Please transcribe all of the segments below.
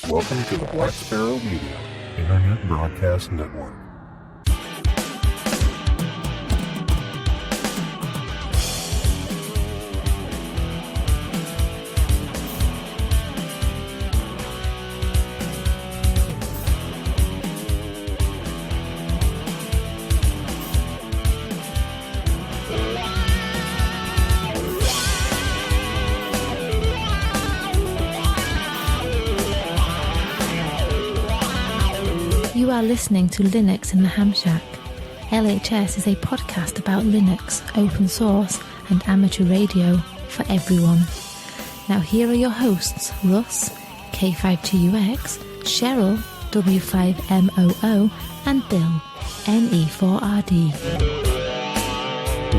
Welcome to the Black Sparrow Media Internet Broadcast Network. You are listening to Linux in the Ham Shack. LHS is a podcast about Linux, open source, and amateur radio for everyone. Now here are your hosts, Russ, K5TUX, Cheryl, W5MOO, and Bill, NE4RD.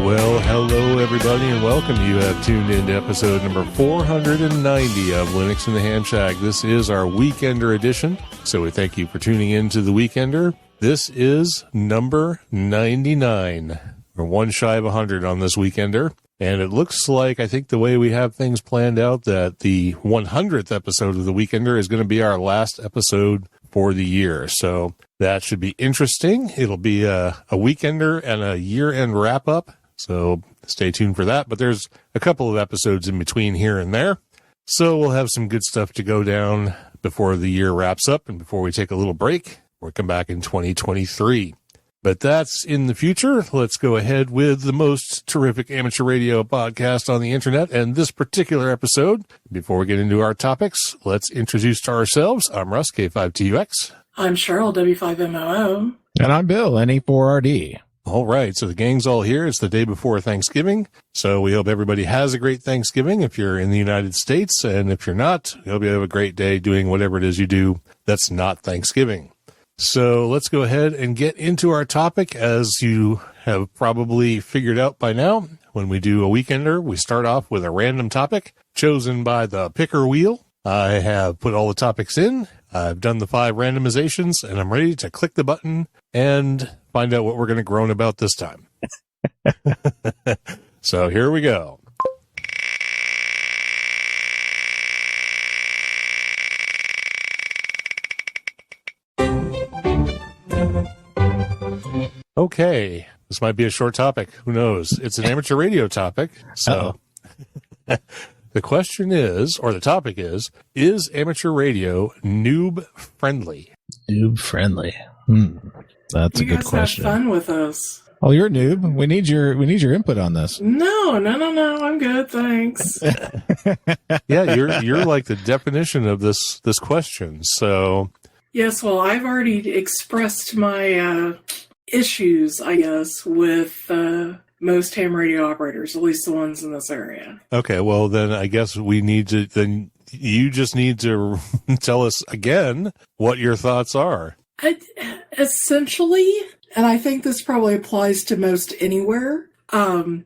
Well, hello everybody and welcome. You have tuned in to episode number 490 of Linux in the Ham Shack. This is our Weekender edition, so we thank you for tuning in to the Weekender. This is number 99. We're one shy of 100 on this Weekender, and it looks like, I think the way we have things planned out, that the 100th episode of the Weekender is going to be our last episode for the year. So that should be interesting. It'll be a Weekender and a year-end wrap-up. So stay tuned for that. But there's a couple of episodes in between here and there. So we'll have some good stuff to go down before the year wraps up and before we take a little break. We'll come back in 2023. But that's in the future. Let's go ahead with the most terrific amateur radio podcast on the internet. And this particular episode, before we get into our topics, let's introduce ourselves. I'm Russ, K5TUX. I'm Cheryl, W5MOO. And I'm Bill, NE4RD. All right, so the gang's all here. It's the day before Thanksgiving, so we hope everybody has a great Thanksgiving if you're in the United States, and if you're not, we hope you have a great day doing whatever it is you do that's not Thanksgiving. So let's go ahead and get into our topic. As you have probably figured out by now, when we do a Weekender, we start off with a random topic chosen by the picker wheel. I have put all the topics in. I've done the 5 randomizations, and I'm ready to click the button and find out what we're going to groan about this time. So here we go. Okay, this might be a short topic. Who knows? It's an amateur radio topic. So the question is, or the topic is amateur radio noob friendly? Noob friendly. That's a good question. You guys have fun with us. Oh, you're a noob. We need your input on this. No. I'm good, thanks. Yeah, you're like the definition of this question. So yes, well, I've already expressed my issues, I guess, with most ham radio operators, at least the ones in this area. Okay, well then I guess you just need to tell us again what your thoughts are. Essentially, and I think this probably applies to most anywhere,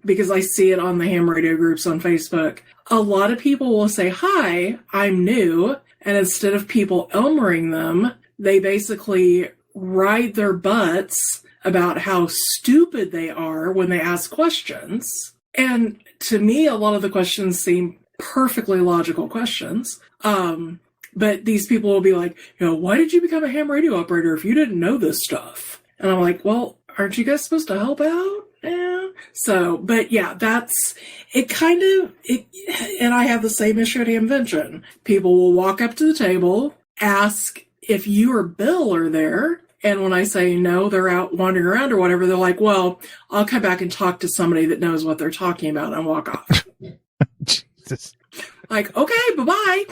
because I see it on the ham radio groups on Facebook. A lot of people will say, "Hi, I'm new," and instead of people Elmering them, they basically ride their butts about how stupid they are when they ask questions. And to me, a lot of the questions seem perfectly logical questions. But these people will be like, why did you become a ham radio operator if you didn't know this stuff? And I'm like, well, aren't you guys supposed to help out? Yeah. So, but yeah, that's it and I have the same issue at Hamvention. People will walk up to the table, ask if you or Bill are there. And when I say no, they're out wandering around or whatever, they're like, well, I'll come back and talk to somebody that knows what they're talking about and walk off. Jesus. Like, okay, bye-bye.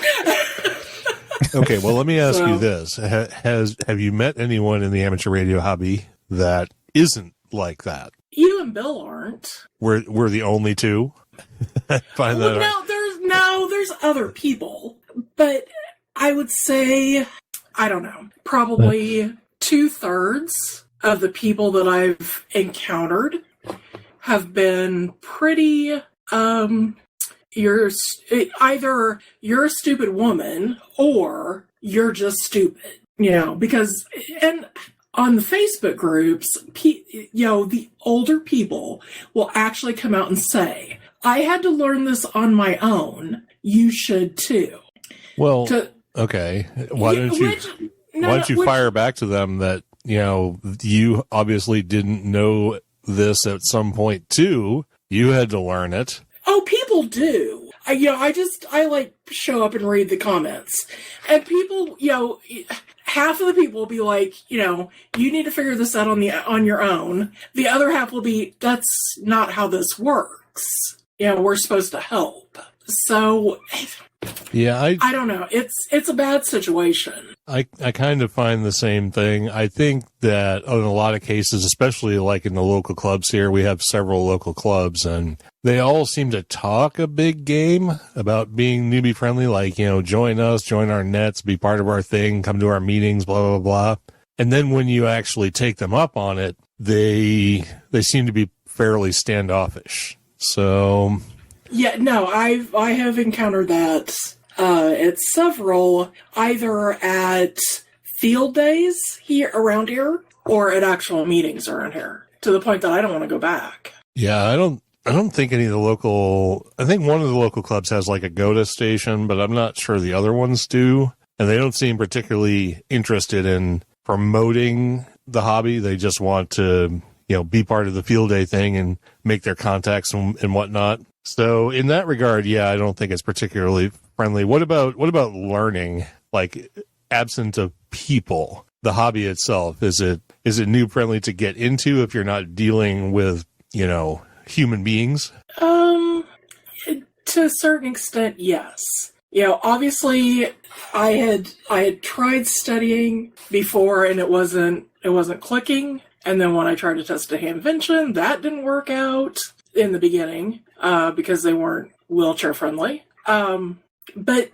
Okay, well, let me ask you this. Have you met anyone in the amateur radio hobby that isn't like that? You and Bill aren't. We're the only two? There's other people. But I would say, I don't know, probably 2/3 of the people that I've encountered have been pretty, either you're a stupid woman or you're just stupid, because, and on the Facebook groups, the older people will actually come out and say, I had to learn this on my own. You should too. Well, Okay. Why don't you fire back to them that, you obviously didn't know this at some point too. You had to learn it. Oh, people do. I like show up and read the comments, and people, half of the people will be like, you need to figure this out on your own. The other half will be, that's not how this works. We're supposed to help. So, yeah, I don't know. It's a bad situation. I kind of find the same thing. I think that in a lot of cases, especially like in the local clubs here, we have several local clubs, and they all seem to talk a big game about being newbie friendly, like, join us, join our nets, be part of our thing, come to our meetings, blah, blah, blah. And then when you actually take them up on it, they seem to be fairly standoffish. So, yeah, no, I have encountered that at several, either at field days around here or at actual meetings around here, to the point that I don't want to go back. Yeah, I don't think any of the I think one of the local clubs has like a GOTA station, but I'm not sure the other ones do. And they don't seem particularly interested in promoting the hobby. They just want to, be part of the field day thing and make their contacts and whatnot. So in that regard, yeah, I don't think it's particularly friendly. What about learning, like absent of people, the hobby itself? Is it new friendly to get into if you're not dealing with, human beings? To a certain extent, yes. Obviously I had tried studying before and it wasn't clicking. And then when I tried to test a Hamvention, that didn't work out in the beginning, because they weren't wheelchair friendly. But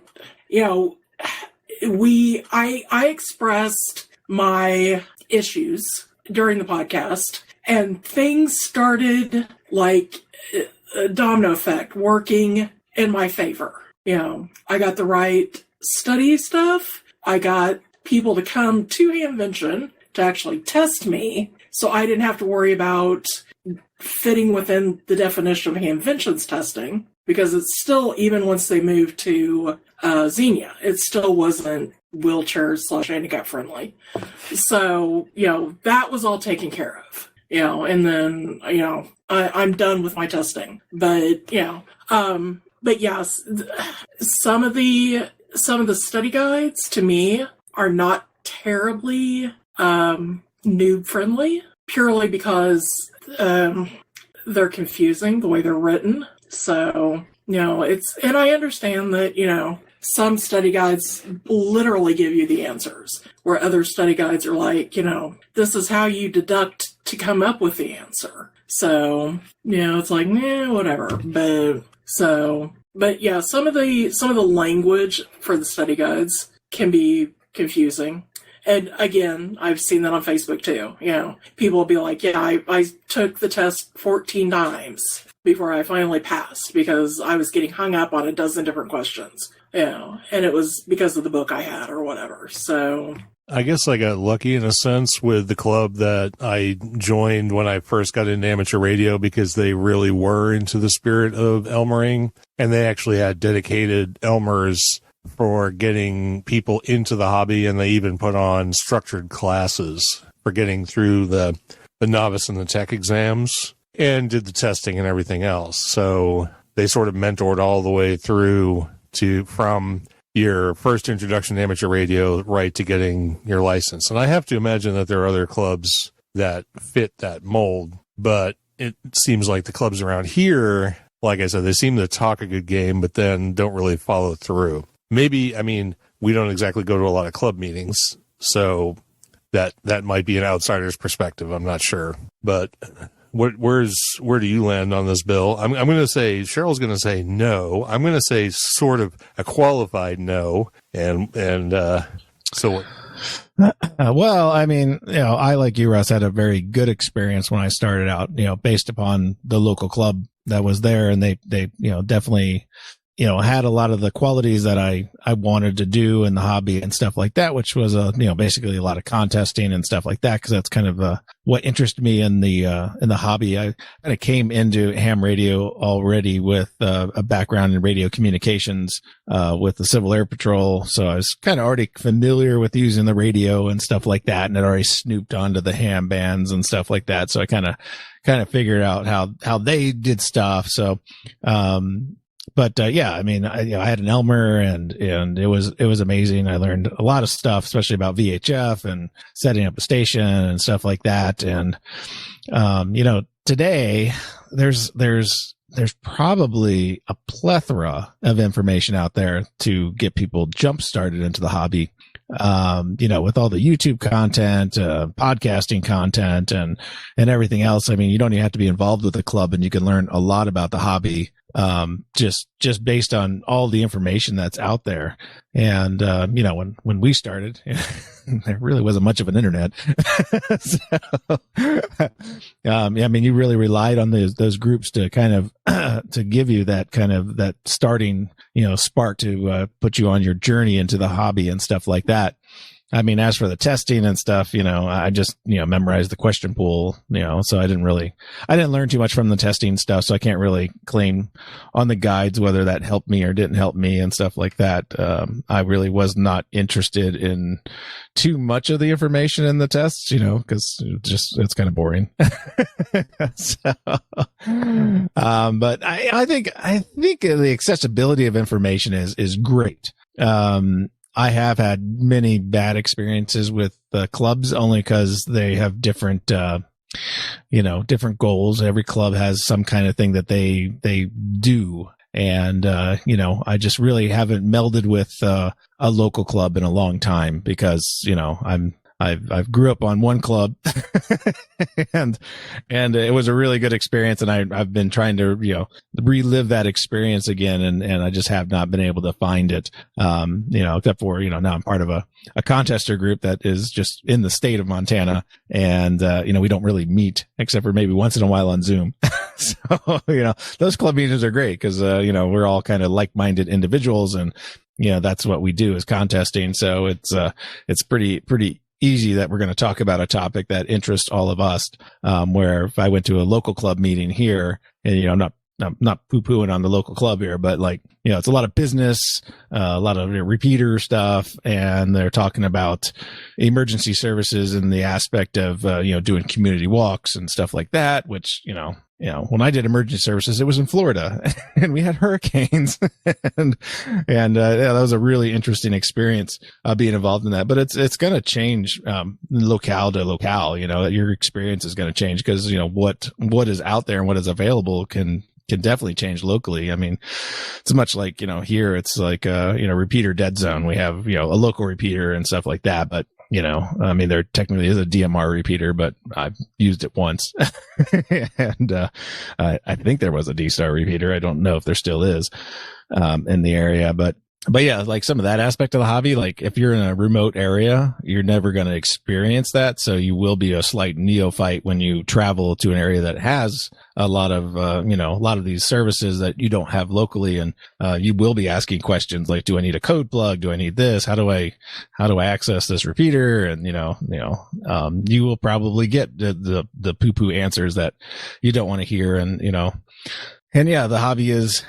I expressed my issues during the podcast, and things started like a domino effect working in my favor. I got the right study stuff. I got people to come to Hamvention to actually test me, so I didn't have to worry about fitting within the definition of Hamvention's testing, because it's still, even once they moved to Xenia, it still wasn't wheelchair/handicap friendly. So, that was all taken care of. And then, I'm done with my testing. But, but yes, some of the study guides to me are not terribly noob friendly, purely because they're confusing the way they're written. So, and I understand that, some study guides literally give you the answers, where other study guides are like, this is how you deduct to come up with the answer. So, it's like, whatever. But yeah, some of the language for the study guides can be confusing. And again, I've seen that on Facebook too. People will be like, yeah, I took the test 14 times before I finally passed because I was getting hung up on a dozen different questions. And it was because of the book I had or whatever. So I guess I got lucky in a sense with the club that I joined when I first got into amateur radio, because they really were into the spirit of Elmering, and they actually had dedicated Elmers for getting people into the hobby, and they even put on structured classes for getting through the novice and the tech exams and did the testing and everything else. So they sort of mentored all the way through from your first introduction to amateur radio right to getting your license. And I have to imagine that there are other clubs that fit that mold, but it seems like the clubs around here, like I said, they seem to talk a good game, but then don't really follow through. Maybe, we don't exactly go to a lot of club meetings, so that might be an outsider's perspective. I'm not sure. But where do you land on this, Bill? I'm going to say, Cheryl's going to say no. I'm going to say sort of a qualified no. And so well, I, like you, Russ, had a very good experience when I started out, based upon the local club that was there. And they definitely had a lot of the qualities that I wanted to do in the hobby and stuff like that, which was, basically a lot of contesting and stuff like that. Cause that's kind of, what interested me in the hobby. I kind of came into ham radio already with, a background in radio communications, with the Civil Air Patrol. So I was kind of already familiar with using the radio and stuff like that. And had already snooped onto the ham bands and stuff like that. So I kind of figured out how they did stuff. So, I mean, I had an Elmer and it was amazing. I learned a lot of stuff, especially about VHF and setting up a station and stuff like that. And, today there's probably a plethora of information out there to get people jump started into the hobby. With all the YouTube content, podcasting content and everything else. I mean, you don't even have to be involved with the club and you can learn a lot about the hobby, just based on all the information that's out there. And, when we started, there really wasn't much of an internet. I mean, you really relied on those groups to kind of, to give you that kind of, that starting, spark to, put you on your journey into the hobby and stuff like that. I mean, as for the testing and stuff, I just, memorized the question pool, so I didn't learn too much from the testing stuff. So I can't really claim on the guides whether that helped me or didn't help me and stuff like that. I really was not interested in too much of the information in the tests, cause it's kind of boring. But I think the accessibility of information is great. I have had many bad experiences with clubs only because they have different, different goals. Every club has some kind of thing that they do. And, I just really haven't melded with, a local club in a long time because, I've grew up on one club and it was a really good experience. And I've been trying to, relive that experience again. And I just have not been able to find it. Except for, now I'm part of a contester group that is just in the state of Montana. And, we don't really meet except for maybe once in a while on Zoom. So, those club meetings are great because, we're all kind of like-minded individuals and, that's what we do is contesting. So it's pretty easy that we're going to talk about a topic that interests all of us. Where if I went to a local club meeting here and, I'm not poo-pooing on the local club here, but it's a lot of business, a lot of repeater stuff. And they're talking about emergency services and the aspect of, doing community walks and stuff like that, which, when I did emergency services, it was in Florida and we had hurricanes and that was a really interesting experience, being involved in that, but it's going to change, locale to locale, your experience is going to change because, what is out there and what is available can definitely change locally. I mean, it's much like, here it's like, repeater dead zone. We have, a local repeater and stuff like that, but there technically is a DMR repeater, but I've used it once. And, I think there was a D-Star repeater. I don't know if there still is, in the area, but yeah, like some of that aspect of the hobby, like if you're in a remote area, you're never going to experience that. So you will be a slight neophyte when you travel to an area that has a lot of, a lot of these services that you don't have locally. And, you will be asking questions like, do I need a code plug? Do I need this? How do I access this repeater? And, you will probably get the poo-poo answers that you don't want to hear. And, and yeah, the hobby is,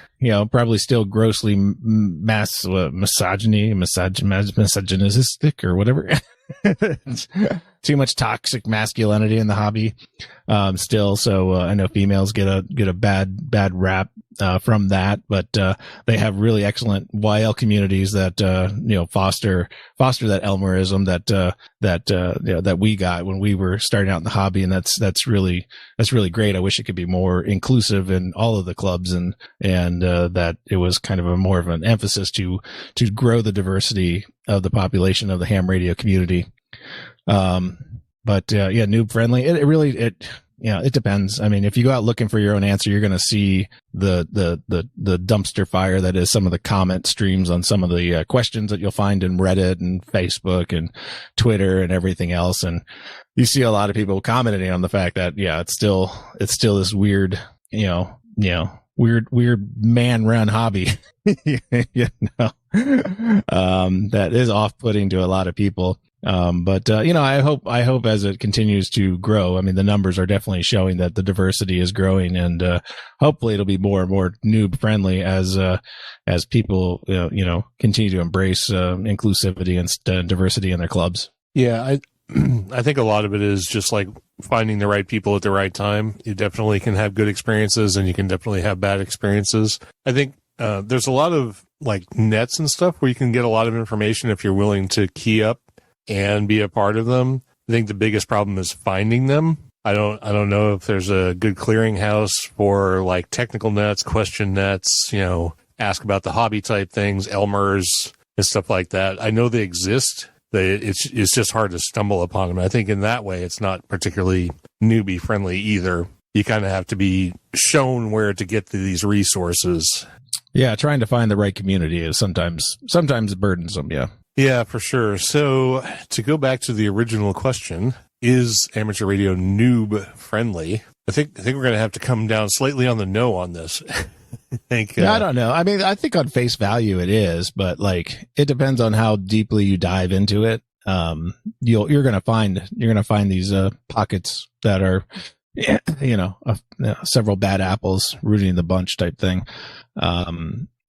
probably still grossly misogynistic or whatever. Too much toxic masculinity in the hobby, still. So, I know females get a bad rap, from that, but, they have really excellent YL communities that, foster that Elmerism that we got when we were starting out in the hobby. And that's really great. I wish it could be more inclusive in all of the clubs and that it was kind of more of an emphasis to grow the diversity of the population of the ham radio community. Noob friendly. It depends. I mean, if you go out looking for your own answer, you're going to see the dumpster fire that is some of the comment streams on some of the questions that you'll find in Reddit and Facebook and Twitter and everything else. And you see a lot of people commenting on the fact that, it's still this weird, weird man run hobby, that is off-putting to a lot of people. But I hope as it continues to grow, I mean, the numbers are definitely showing that the diversity is growing, and hopefully it'll be more and more noob friendly as people, continue to embrace inclusivity and diversity in their clubs. Yeah, I think a lot of it is just like finding the right people at the right time. You definitely can have good experiences, and you can definitely have bad experiences. I think there's a lot of like nets and stuff where you can get a lot of information if you're willing to key up and be a part of them. I think the biggest problem is finding them. I don't know if there's a good clearinghouse for like technical nets, question nets, ask about the hobby type things, Elmers and stuff like that. I know they exist. It's just hard to stumble upon them. I think in that way, it's not particularly newbie friendly either. You kind of have to be shown where to get to these resources. Yeah, trying to find the right community is sometimes burdensome. Yeah. Yeah, for sure. So to go back to the original question, is amateur radio noob friendly? I think we're going to have to come down slightly on the no on this. I don't know. I mean, I think on face value it is, but like it depends on how deeply you dive into it. You're going to find these pockets that are, several bad apples rooting the bunch type thing.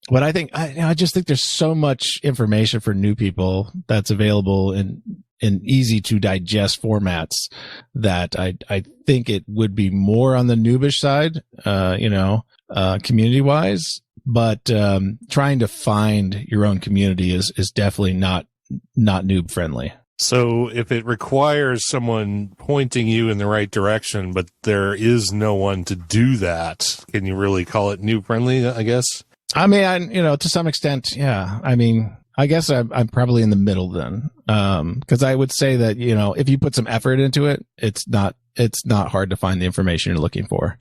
But I just think there's so much information for new people that's available in easy to digest formats that I think it would be more on the noobish side, community wise, but trying to find your own community is definitely not noob friendly. So if it requires someone pointing you in the right direction, but there is no one to do that, can you really call it noob friendly, I guess? I mean, to some extent, yeah. I mean, I guess I'm probably in the middle then. Cause I would say that, if you put some effort into it, it's not hard to find the information you're looking for.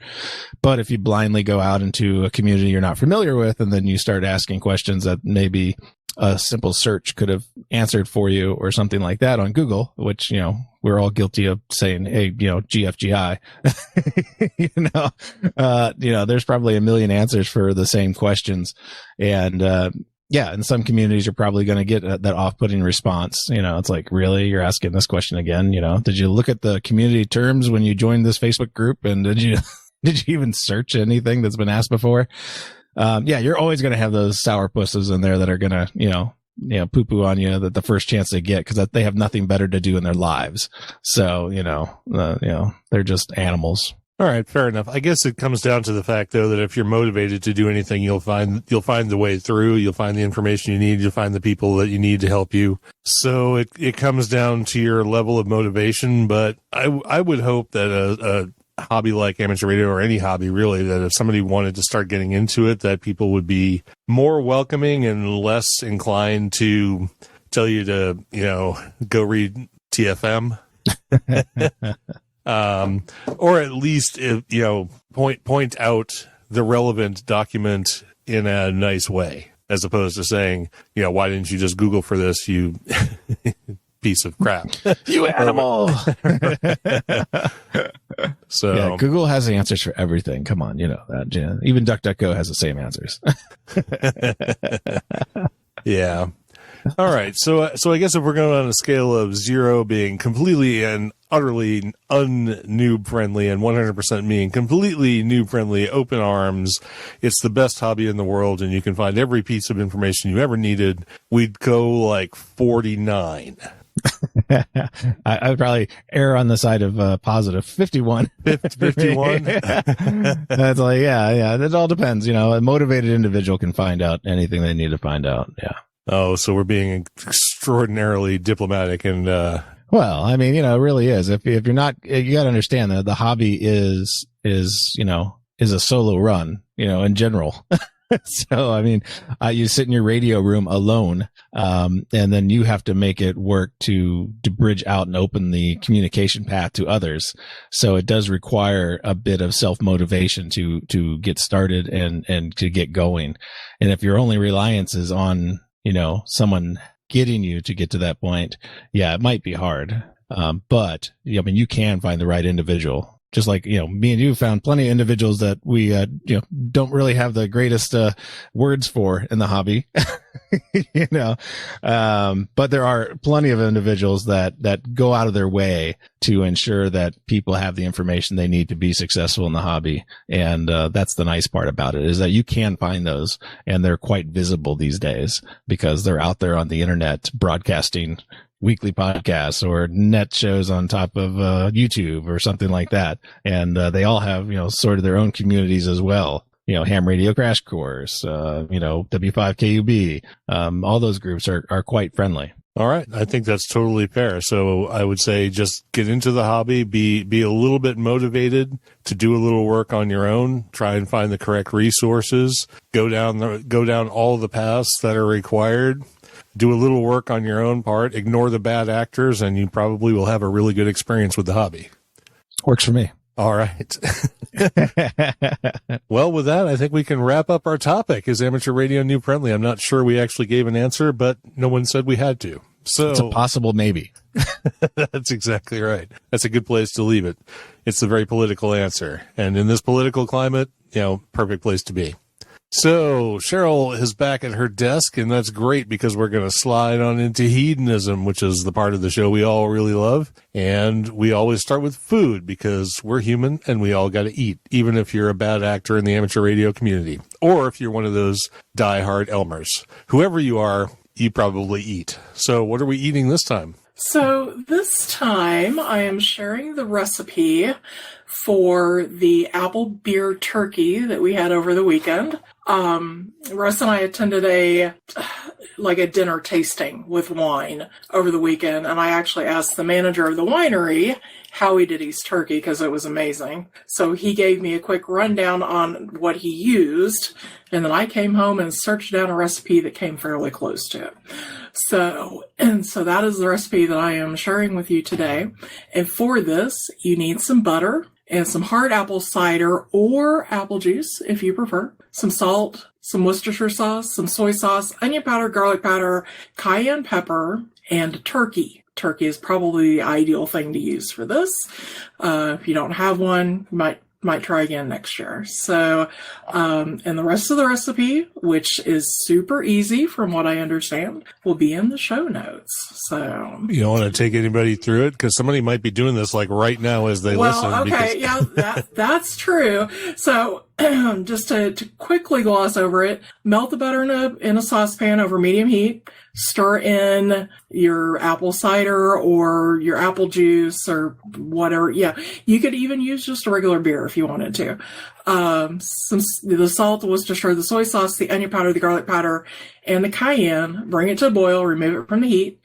But if you blindly go out into a community you're not familiar with, and then you start asking questions that maybe a simple search could have answered for you or something like that on Google, which, we're all guilty of saying, hey, GFGI, there's probably a million answers for the same questions. And, in some communities, you're probably going to get that off-putting response. It's like, really? You're asking this question again? Did you look at the community terms when you joined this Facebook group? And did you even search anything that's been asked before? You're always going to have those sourpusses in there that are going to, poo-poo on you that the first chance they get because they have nothing better to do in their lives. So, they're just animals. All right, fair enough. I guess it comes down to the fact, though, that if you're motivated to do anything, you'll find the way through. You'll find the information you need. You'll find the people that you need to help you. So it comes down to your level of motivation. But I would hope that a hobby like amateur radio, or any hobby really, that if somebody wanted to start getting into it, that people would be more welcoming and less inclined to tell you to, go read TFM. Or at least, point out the relevant document in a nice way, as opposed to saying, why didn't you just Google for this, you piece of crap. You animal. So yeah, Google has the answers for everything. Come on, that. Yeah. Even DuckDuckGo has the same answers. Yeah. All right. So I guess if we're going on a scale of 0 being completely and utterly un-noob friendly and 100% being completely noob friendly, open arms, it's the best hobby in the world and you can find every piece of information you ever needed, we'd go like 49. I would probably err on the side of positive 51. 51. That's like, yeah. It all depends. A motivated individual can find out anything they need to find out. Yeah. Oh, so we're being extraordinarily diplomatic and, well, I mean, it really is. If you're not, you got to understand that the hobby is a solo run, in general. So, I mean, you sit in your radio room alone, and then you have to make it work to bridge out and open the communication path to others. So it does require a bit of self-motivation to get started and to get going. And if your only reliance is on, someone getting you to get to that point, yeah, it might be hard. But I mean, you can find the right individual Just like, me and you found plenty of individuals that we, don't really have the greatest, words for in the hobby, but there are plenty of individuals that go out of their way to ensure that people have the information they need to be successful in the hobby. And, that's the nice part about it, is that you can find those, and they're quite visible these days because they're out there on the internet broadcasting weekly podcasts or net shows on top of YouTube or something like that. And they all have, sort of their own communities as well. Ham Radio Crash Course, W5KUB. All those groups are quite friendly. All right. I think that's totally fair. So I would say just get into the hobby, be a little bit motivated to do a little work on your own, try and find the correct resources, go down all the paths that are required. Do a little work on your own part, ignore the bad actors, and you probably will have a really good experience with the hobby. Works for me. All right. Well, with that, I think we can wrap up our topic. Is amateur radio new friendly? I'm not sure we actually gave an answer, but no one said we had to. So it's a possible maybe. That's exactly right. That's a good place to leave it. It's a very political answer. And in this political climate, perfect place to be. So Cheryl is back at her desk, and that's great because we're going to slide on into hedonism, which is the part of the show we all really love. And we always start with food because we're human and we all got to eat, even if you're a bad actor in the amateur radio community, or if you're one of those diehard Elmers. Whoever you are, you probably eat. So what are we eating this time? So this time I am sharing the recipe for the apple beer turkey that we had over the weekend. Russ and I attended a dinner tasting with wine over the weekend, and I actually asked the manager of the winery how he did his turkey because it was amazing. So he gave me a quick rundown on what he used, and then I came home and searched down a recipe that came fairly close to it. So that is the recipe that I am sharing with you today. And for this, you need some butter and some hard apple cider or apple juice, if you prefer, some salt, some Worcestershire sauce, some soy sauce, onion powder, garlic powder, cayenne pepper, and turkey. Turkey is probably the ideal thing to use for this. If you don't have one, you might try again next year. So, and the rest of the recipe, which is super easy from what I understand, will be in the show notes. So you don't want to take anybody through it because somebody might be doing this like right now as they listen. Okay, that's true. So just to quickly gloss over it, melt the butter in a saucepan over medium heat. Stir in your apple cider or your apple juice or whatever. Yeah, you could even use just a regular beer if you wanted to. The salt, the Worcestershire, the soy sauce, the onion powder, the garlic powder, and the cayenne. Bring it to a boil. Remove it from the heat.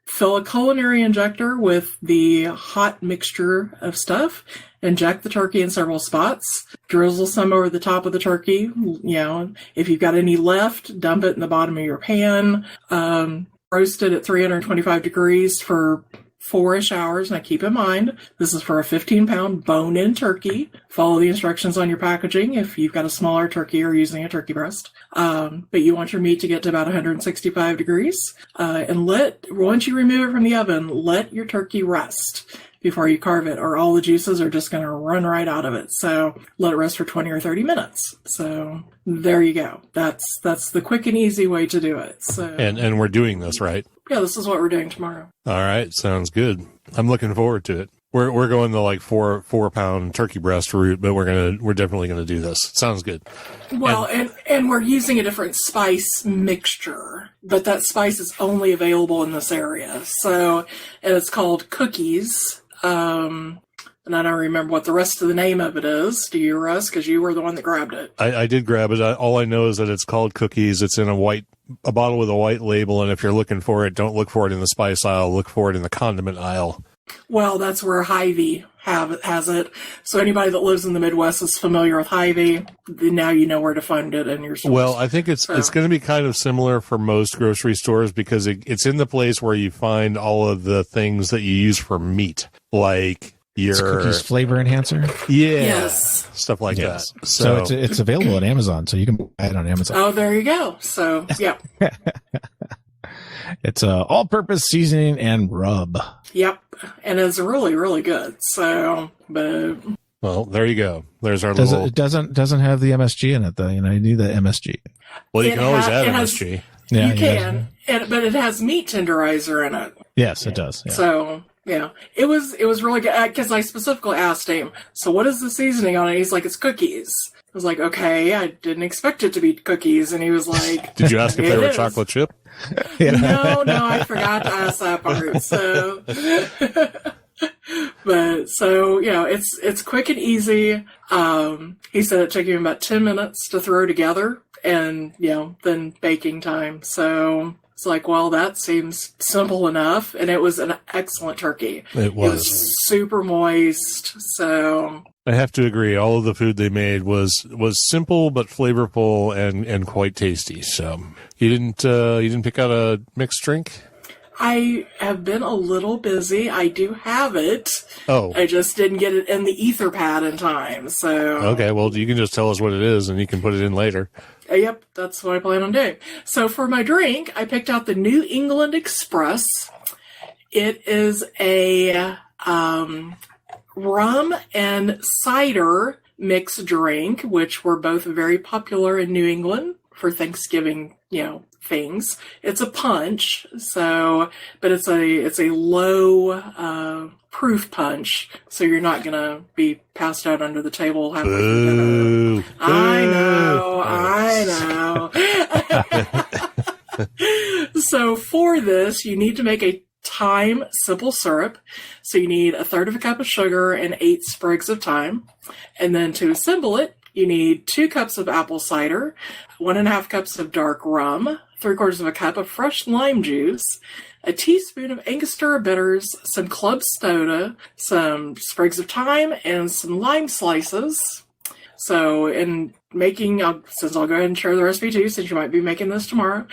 Fill a culinary injector with the hot mixture of stuff. Inject the turkey in several spots. Drizzle some over the top of the turkey. If you've got any left, dump it in the bottom of your pan. Roast it at 325 degrees for 4-ish hours. Now keep in mind, this is for a 15-pound bone-in turkey. Follow the instructions on your packaging if you've got a smaller turkey or using a turkey breast. But you want your meat to get to about 165 degrees. And once you remove it from the oven, let your turkey rest before you carve it, or all the juices are just going to run right out of it. So let it rest for 20 or 30 minutes. So there you go. That's the quick and easy way to do it. So and we're doing this, right? Yeah, this is what we're doing tomorrow. All right, sounds good. I'm looking forward to it. We're going the like 4-pound turkey breast route, but we're definitely gonna do this. Sounds good. Well, and we're using a different spice mixture, but that spice is only available in this area. So, and it's called cookies. And I don't remember what the rest of the name of it is. Do you, Russ? Because you were the one that grabbed it. I did grab it. All I know is that it's called cookies. It's in a bottle with a white label, and if you're looking for it, don't look for it in the spice aisle. Look for it in the condiment aisle. Well, that's where Hy-Vee has it. So anybody that lives in the Midwest is familiar with Hy-Vee. Now you know where to find it in your stores. Well, I think it's going to be kind of similar for most grocery stores because it's in the place where you find all of the things that you use for meat, like your cookies flavor enhancer. Yes. Stuff like that. So it's available on Amazon, so you can buy it on Amazon. Oh, there you go. So yeah. It's all-purpose seasoning and rub. Yep. And it's really, really good. So, but... Well, there you go. There's our Does little... It doesn't have the MSG in it, though. You need the MSG. Well, you can always add MSG. Yeah, you can. But it has meat tenderizer in it. Yes, it does. Yeah. So... Yeah, it was really good because I specifically asked him, so what is the seasoning on it? He's like, it's cookies. I was like, okay, I didn't expect it to be cookies. And he was like, did you ask if they were chocolate chip? No, I forgot to ask that part. So, but so, it's quick and easy. He said it took him about 10 minutes to throw together and, then baking time. So, it's like, well, that seems simple enough. And it was an excellent turkey. It was. It was super moist. So I have to agree. All of the food they made was simple but flavorful and quite tasty. So you didn't pick out a mixed drink? I have been a little busy. I do have it. Oh. I just didn't get it in the ether pad in time. So okay, well, you can just tell us what it is and you can put it in later. Yep, that's what I plan on doing. So for my drink, I picked out the New England Express. It is a rum and cider mixed drink, which were both very popular in New England for Thanksgiving, things. It's a punch, but it's a low proof punch, so you're not gonna be passed out under the table halfway through dinner. I know. So for this, you need to make a thyme simple syrup. So you need 1/3 of a cup of sugar and 8 sprigs of thyme. And then to assemble it, you need 2 cups of apple cider, 1.5 cups of dark rum, 3/4 of a cup of fresh lime juice, a teaspoon of Angostura bitters, some club soda, some sprigs of thyme, and some lime slices. So in making, since I'll go ahead and share the recipe too, since you might be making this tomorrow,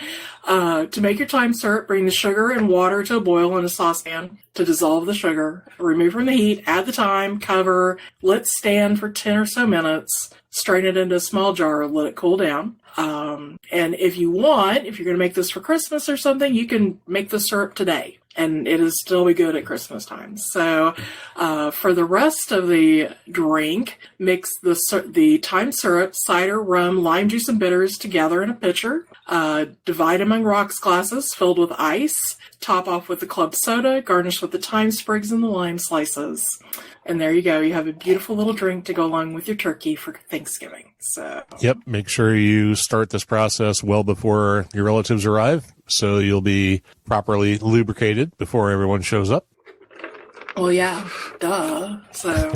to make your thyme syrup, bring the sugar and water to a boil in a saucepan to dissolve the sugar, remove from the heat, add the thyme, cover, let stand for 10 or so minutes, strain it into a small jar, let it cool down. And if you're going to make this for Christmas or something, you can make the syrup today. And it'll still be good at Christmas time. So, for the rest of the drink, mix the thyme syrup, cider, rum, lime juice, and bitters together in a pitcher. Divide among rocks glasses filled with ice. Top off with the club soda. Garnish with the thyme sprigs and the lime slices. And there you go. You have a beautiful little drink to go along with your turkey for Thanksgiving. So. Yep. Make sure you start this process well before your relatives arrive, so you'll be properly lubricated before everyone shows up. Well, yeah, duh. So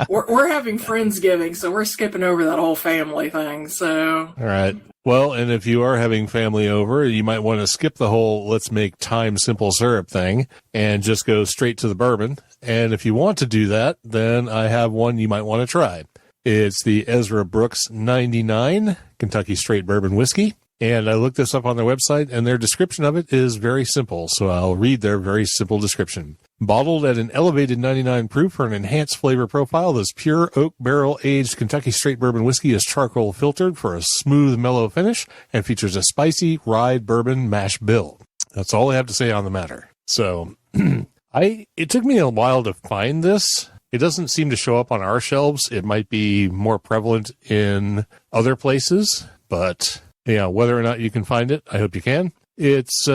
we're having Friendsgiving, so we're skipping over that whole family thing. So all right. Well, and if you are having family over, you might want to skip the whole let's make thyme simple syrup thing and just go straight to the bourbon. And if you want to do that, then I have one you might want to try. It's the Ezra Brooks 99 Kentucky Straight Bourbon Whiskey. And I looked this up on their website, and their description of it is very simple. So I'll read their very simple description. Bottled at an elevated 99 proof for an enhanced flavor profile, this pure oak barrel-aged Kentucky Straight Bourbon Whiskey is charcoal filtered for a smooth, mellow finish and features a spicy rye bourbon mash bill. That's all I have to say on the matter. So it took me a while to find this. It doesn't seem to show up on our shelves. It might be more prevalent in other places, but yeah, whether or not you can find it, I hope you can. It's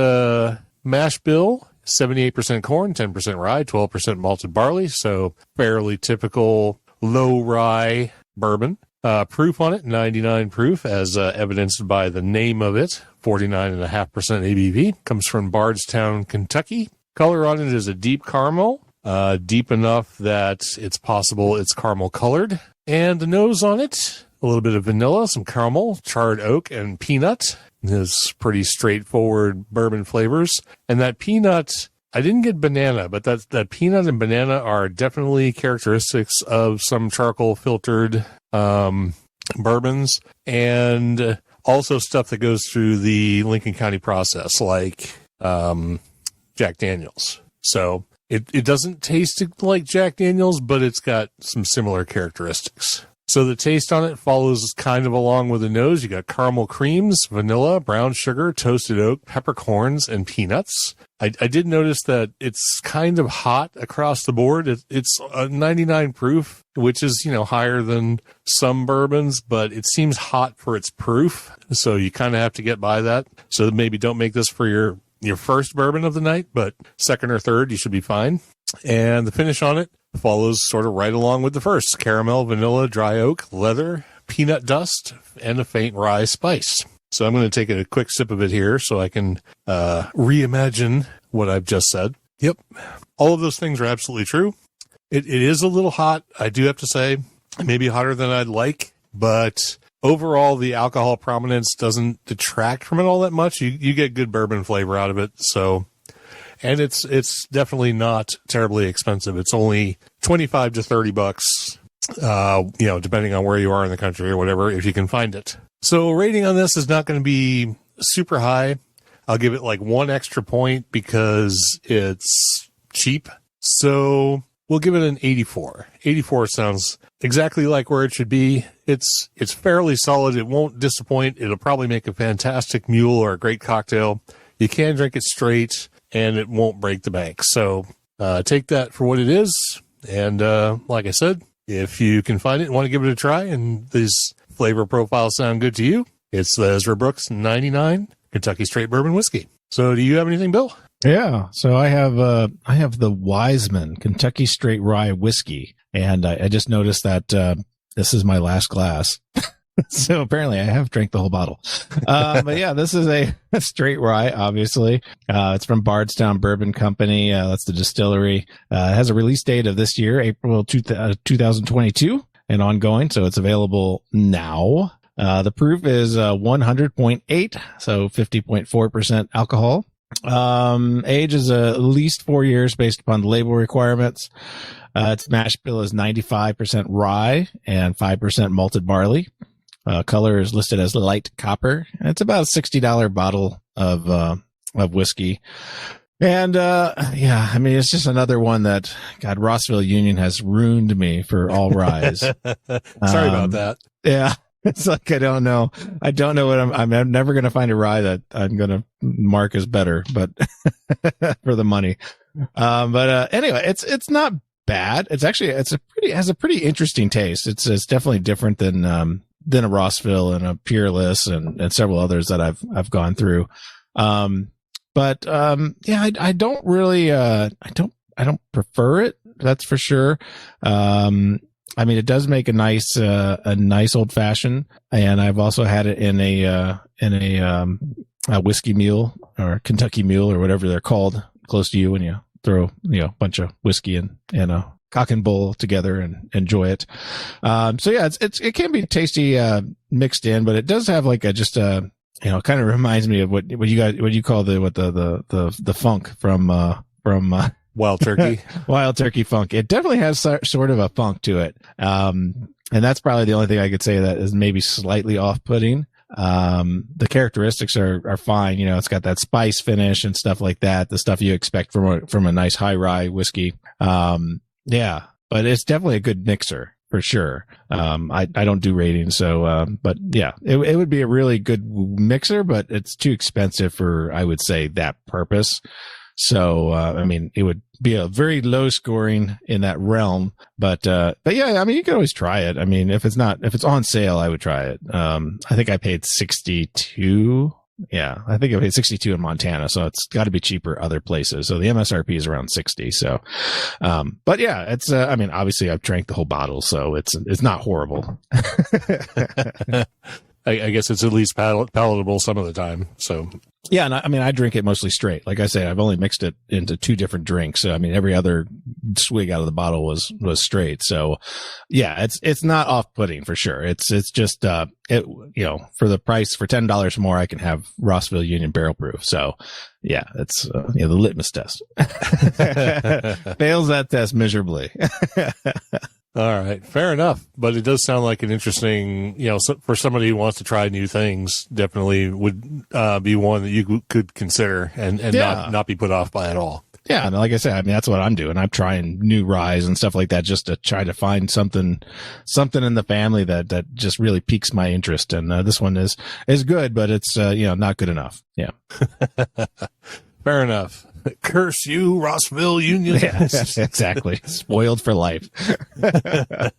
mash bill, 78% corn, 10% rye, 12% malted barley, so fairly typical low rye bourbon. Proof on it, 99 proof, as evidenced by the name of it, 49.5% ABV. Comes from Bardstown, Kentucky. Color on it is a deep caramel. Deep enough that it's possible it's caramel colored. And the nose on it, a little bit of vanilla, some caramel, charred oak, and peanut. This pretty straightforward bourbon flavors. And that peanut, I didn't get banana, but that peanut and banana are definitely characteristics of some charcoal filtered bourbons, and also stuff that goes through the Lincoln County process, like Jack Daniels. So it doesn't taste like Jack Daniels, but it's got some similar characteristics. So the taste on it follows kind of along with the nose. You got caramel creams, vanilla, brown sugar, toasted oak, peppercorns, and peanuts. I did notice that it's kind of hot across the board. It's a 99 proof, which is, higher than some bourbons, but it seems hot for its proof. So you kind of have to get by that. So maybe don't make this for your first bourbon of the night, but second or third, you should be fine. And the finish on it follows sort of right along with the first: caramel, vanilla, dry oak, leather, peanut dust, and a faint rye spice. So I'm going to take a quick sip of it here so I can reimagine what I've just said. Yep. All of those things are absolutely true. It is a little hot, I do have to say, maybe hotter than I'd like, but overall the alcohol prominence doesn't detract from it all that much. You get good bourbon flavor out of it. So, and it's definitely not terribly expensive. It's only $25 to $30, depending on where you are in the country or whatever, if you can find it. So rating on this is not going to be super high. I'll give it like 1 extra point because it's cheap. So we'll give it an 84. 84 sounds exactly like where it should be. It's fairly solid. It won't disappoint. It'll probably make a fantastic mule or a great cocktail. You can drink it straight and it won't break the bank. So take that for what it is. And like I said, if you can find it and want to give it a try and these flavor profiles sound good to you, it's the Ezra Brooks 99 Kentucky Straight Bourbon Whiskey. So do you have anything, Bill? Yeah. So I have the Wiseman Kentucky Straight Rye Whiskey. And I just noticed that this is my last glass. So apparently I have drank the whole bottle. But yeah, this is a straight rye, obviously. It's from Bardstown Bourbon Company. That's the distillery. It has a release date of this year, April 2022 and ongoing. So it's available now. The proof is 100.8, so 50.4% alcohol. Age is at least 4 years based upon the label requirements. Its mash bill is 95% rye and 5% malted barley. Color is listed as light copper. It's about a $60 bottle of whiskey. And, it's just another one that, God, Rossville Union has ruined me for all ryes. Sorry about that. Yeah. It's like, I don't know what I'm never going to find a rye that I'm going to mark as better, but for the money. Anyway, it's not bad. It's actually, has a pretty interesting taste. It's definitely different than a Rossville and a Peerless and several others that I've gone through. I don't really, I don't prefer it. That's for sure. It does make a nice old fashioned, and I've also had it in a whiskey mule or Kentucky mule or whatever they're called close to you when you throw, a bunch of whiskey in a cock and bull together and enjoy it. It can be tasty, mixed in, but it does have like kind of reminds me of what you call the funk from Wild Turkey. Wild Turkey funk. It definitely has sort of a funk to it. And that's probably the only thing I could say that is maybe slightly off-putting. The characteristics are fine. It's got that spice finish and stuff like that. The stuff you expect from a nice high rye whiskey. But it's definitely a good mixer for sure. I don't do ratings. So, but yeah, it would be a really good mixer, but it's too expensive for, I would say, that purpose. So, it would be a very low scoring in that realm, but yeah, you can always try it. If it's on sale, I would try it. I think I paid 62. Yeah, I think I paid 62 in Montana, so it's got to be cheaper other places. So the MSRP is around 60. So, but yeah, it's, obviously I've drank the whole bottle, so it's not horrible. I guess it's at least palatable some of the time. So yeah, and I drink it mostly straight. Like I say, I've only mixed it into 2 different drinks. So every other swig out of the bottle was straight. So yeah, it's not off-putting for sure. It's just for the price, for $10 more, I can have Rossville Union Barrel Proof. So yeah, it's the litmus test. Fails that test miserably. All right. Fair enough. But it does sound like an interesting, for somebody who wants to try new things, definitely would be one that you could consider and not be put off by at all. Yeah, and like I said, I mean, that's what I'm doing. I'm trying new ryes and stuff like that just to try to find something in the family that just really piques my interest. And this one is good, but it's, not good enough. Yeah. Fair enough. Curse you, Rossville Union. Yeah, exactly. Spoiled for life. All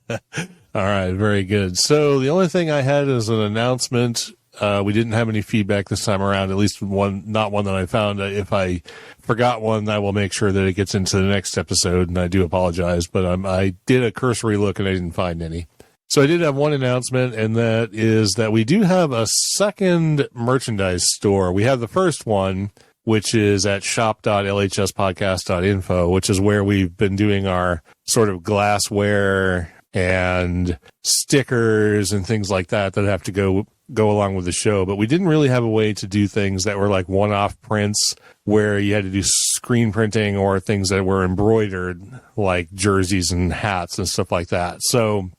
right. Very good. So the only thing I had is an announcement. We didn't have any feedback this time around, at least not one that I found. If I forgot one, I will make sure that it gets into the next episode, and I do apologize, but I did a cursory look and I didn't find any. So I did have one announcement, and that is that we do have a second merchandise store. We have the first one, which is at shop.lhspodcast.info, which is where we've been doing our sort of glassware and stickers and things like that have to go along with the show. But we didn't really have a way to do things that were like one-off prints where you had to do screen printing or things that were embroidered, like jerseys and hats and stuff like that. So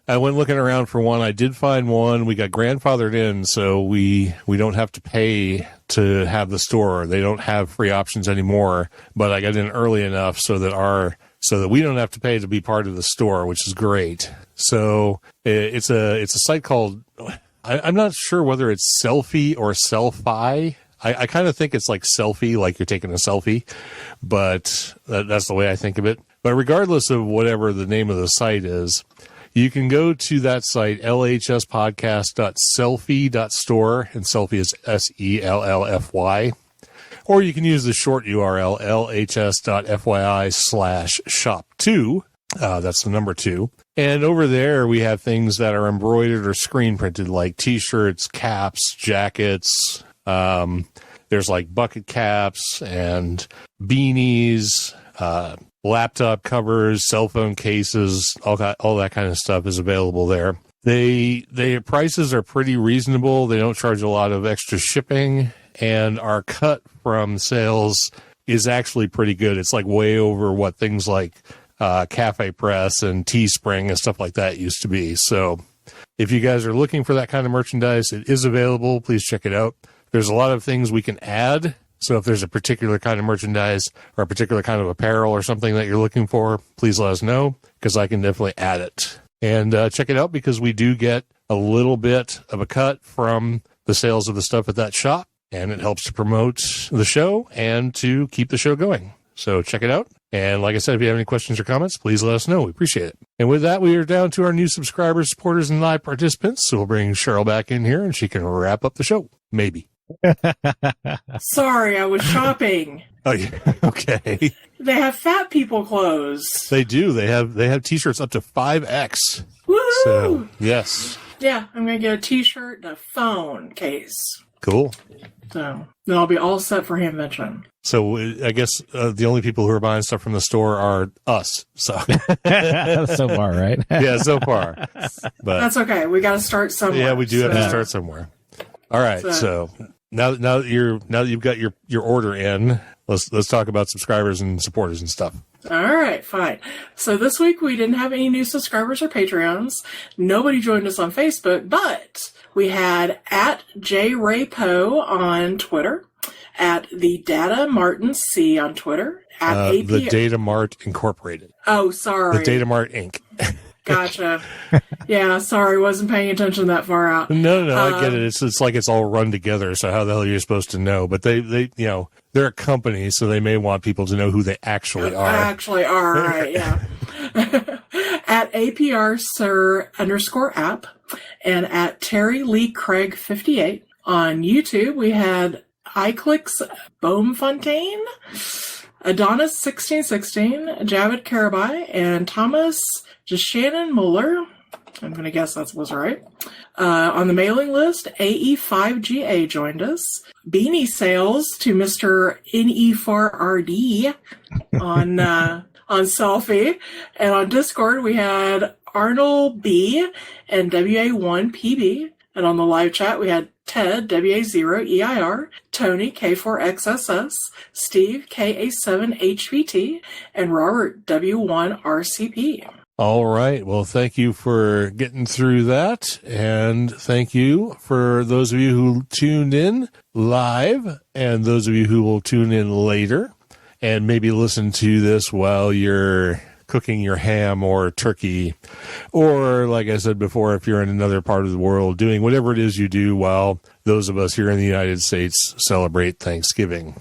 I went looking around for one. I did find one. We got grandfathered in, so we don't have to pay to have the store. They don't have free options anymore, but I got in early enough so that we don't have to pay to be part of the store, which is great. So it's a site called, I'm not sure whether it's Selfie or Selfie. I kind of think it's like selfie, like you're taking a selfie, but that's the way I think of it. But regardless of whatever the name of the site is, you can go to that site, lhspodcast.selfie.store, and selfie is SELLFY. Or you can use the short URL, lhs.fyi/shop2. That's the number 2. And over there, we have things that are embroidered or screen printed, like T-shirts, caps, jackets. There's like bucket caps and beanies, laptop covers, cell phone cases, all that kind of stuff is available there. Their prices are pretty reasonable. They don't charge a lot of extra shipping, and our cut from sales is actually pretty good. It's like way over what things like Cafe Press and Teespring and stuff like that used to be. So if you guys are looking for that kind of merchandise, it is available. Please check it out. There's a lot of things we can add. So if there's a particular kind of merchandise or a particular kind of apparel or something that you're looking for, please let us know, because I can definitely add it. And check it out, because we do get a little bit of a cut from the sales of the stuff at that shop, and it helps to promote the show and to keep the show going. So check it out. And like I said, if you have any questions or comments, please let us know. We appreciate it. And with that, we are down to our new subscribers, supporters, and live participants. So we'll bring Cheryl back in here, and she can wrap up the show. Maybe. Sorry, I was shopping. Oh, yeah. Okay. They have fat people clothes. They do. They have T-shirts up to 5X. Woo! So, yes. Yeah, I'm going to get a T-shirt and a phone case. Cool. So then I'll be all set for Hamvention. So I guess the only people who are buying stuff from the store are us. So so far, right? Yeah, so far. But that's okay. We got to start somewhere. Yeah, we do have to start somewhere. All right. So now that you've got your order in, let's talk about subscribers and supporters and stuff. All right, fine. So this week we didn't have any new subscribers or Patreons. Nobody joined us on Facebook, but we had at JRayPo on Twitter, at the Data Martin C on Twitter, at AP. The Data Mart Incorporated. Oh, sorry. The Data Mart Inc. Gotcha. Yeah, sorry, wasn't paying attention that far out. No, I get it. It's like it's all run together. So how the hell are you supposed to know? But they they're a company, so they may want people to know who they actually are. Right? Yeah. At APR Sir _app and at Terry Lee Craig 58 on YouTube, we had iClicks Bohmfontein, Adonis 1616, Javid Karabai, and Thomas Shannon Muller. I'm going to guess that was right. On the mailing list, AE5GA joined us. Beanie sales to Mr. NE4RD on Selfie. And on Discord, we had Arnold B and WA1PB. And on the live chat, we had Ted, WA0EIR, Tony, K4XSS, Steve, KA7HVT, and Robert, W1RCP. All right. Well, thank you for getting through that. And thank you for those of you who tuned in live and those of you who will tune in later. and maybe listen to this while you're cooking your ham or turkey, or like I said before, if you're in another part of the world, doing whatever it is you do while those of us here in the United States celebrate Thanksgiving.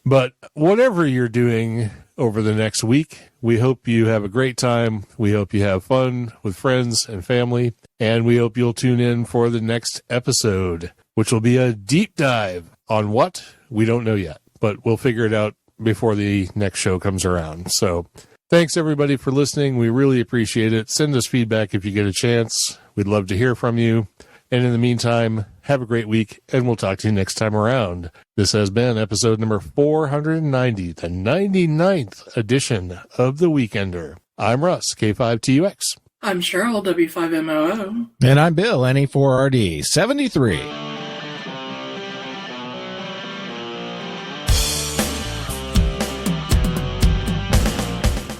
But whatever you're doing over the next week, we hope you have a great time. We hope you have fun with friends and family, and we hope you'll tune in for the next episode, which will be a deep dive on what? We don't know yet, but we'll figure it out before the next show comes around. So thanks, everybody, for listening. We really appreciate it. Send us feedback if you get a chance. We'd love to hear from you. And in the meantime, have a great week, and we'll talk to you next time around. This has been episode number 490, the 99th edition of The Weekender. I'm Russ, K5TUX. I'm Cheryl, W5MOO. And I'm Bill, NE4RD 73.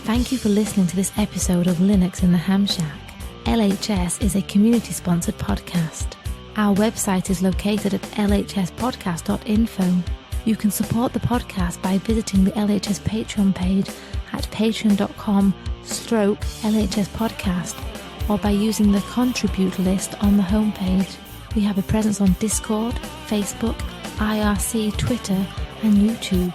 Thank you for listening to this episode of Linux in the Ham Shack. LHS is a community-sponsored podcast. Our website is located at lhspodcast.info. You can support the podcast by visiting the LHS Patreon page at patreon.com/LHS Podcast, or by using the contribute list on the homepage. We have a presence on Discord, Facebook, IRC, Twitter, and YouTube.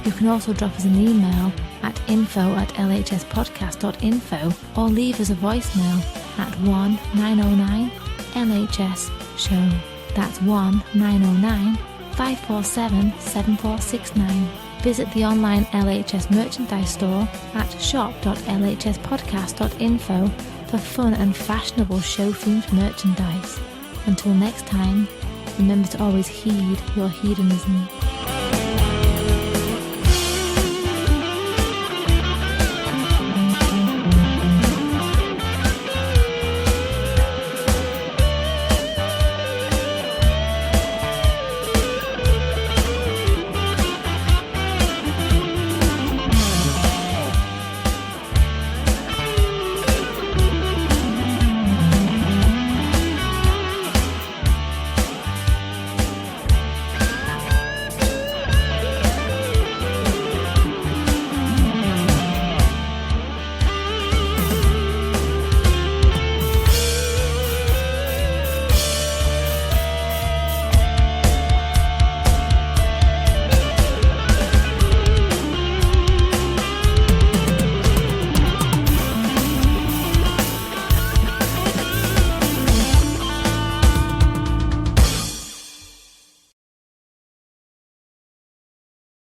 You can also drop us an email at info@lhspodcast.info, or leave us a voicemail at 1-909-LHS-SHOW. That's 1-909-547-7469. Visit the online LHS merchandise store at shop.lhspodcast.info for fun and fashionable show-themed merchandise. Until next time, remember to always heed your hedonism.